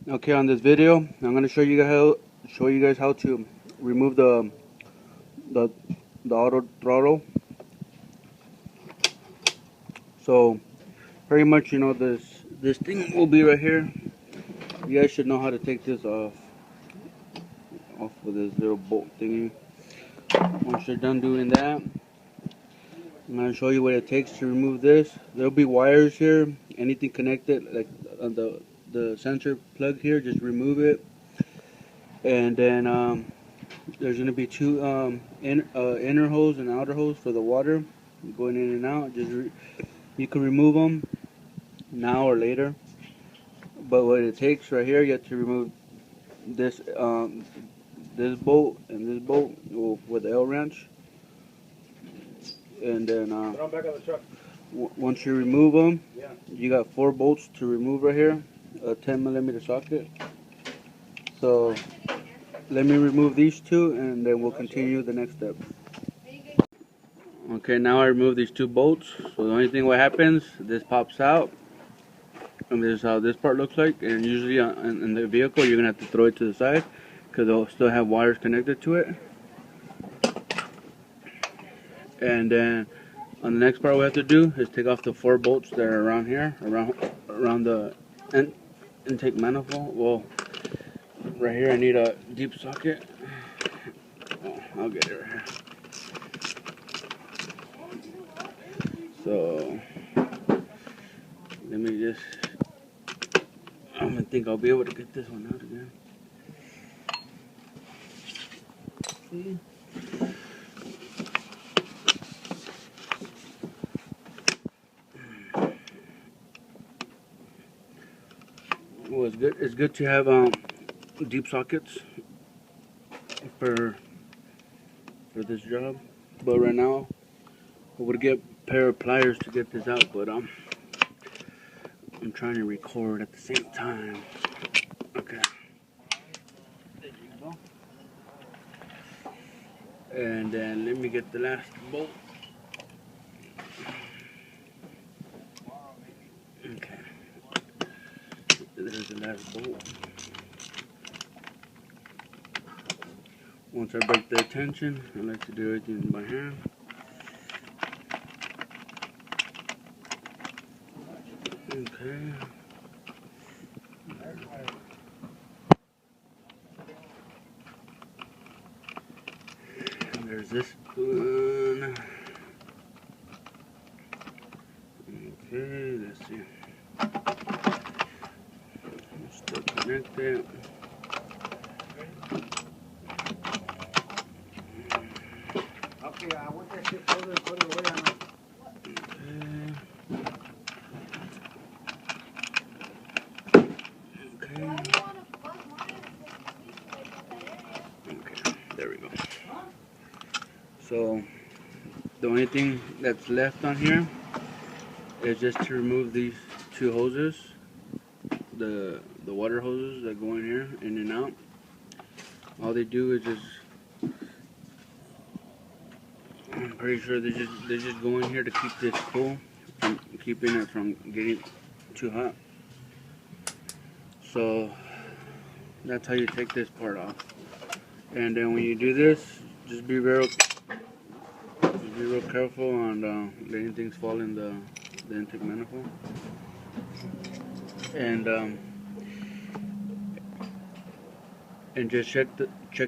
Okay, on this video, I'm gonna show you guys how to remove the auto throttle. So pretty much, you know, this thing will be right here. You guys should know how to take this off with this little bolt thingy. Once you're done doing that, I'm gonna show you what it takes to remove this. There'll be wires here. Anything connected, like on the sensor plug here, just remove it. And then there's gonna be two inner hose and outer hose for the water going in and out. You can remove them now or later. But what it takes right here, you have to remove this this bolt and this bolt with the L wrench. And then back on the truck. Once you remove them, you got 4 bolts to remove right here, a 10mm socket. So let me remove these 2 and then we'll continue the next step. Okay, now I remove these 2 bolts. So the only thing what happens, this pops out, and this is how this part looks like. And usually in the vehicle you're gonna have to throw it to the side because they'll still have wires connected to it. And then on the next part we have to do is take off the 4 bolts that are around here, around the intake manifold. Well, right here I need a deep socket. Oh, I'll get it right here. So let me just, I don't think I'll be able to get this one out again. See? Well, it's good to have deep sockets for this job. But right now I would get a pair of pliers to get this out, but I'm trying to record at the same time. Okay. There you go. And then let me get the last bolt. Okay. There's the last bolt. Once I break the tension, I like to do everything by hand. Okay. And there's this one. Okay, let's see. Still connected. Okay, I want that shit further and further away on it. Okay, there we go. So the only thing that's left on here is just to remove these 2 hoses, the water hoses that go in here, in and out. All they do is just, I'm pretty sure they just go in here to keep this cool, keeping it from getting too hot. So that's how you take this part off. And then when you do this, just be real careful on letting things fall in the intake manifold. And just check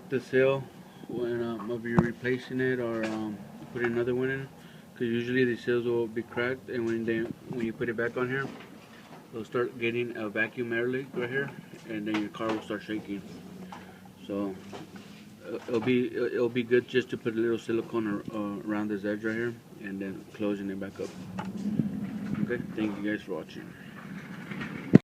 the seal when you're replacing it or put another one in, because usually the seals will be cracked, and when you put it back on here, they'll start getting a vacuum air leak right here, and then your car will start shaking. So it'll be good just to put a little silicone around this edge right here, and then closing it back up. Okay, thank you guys for watching.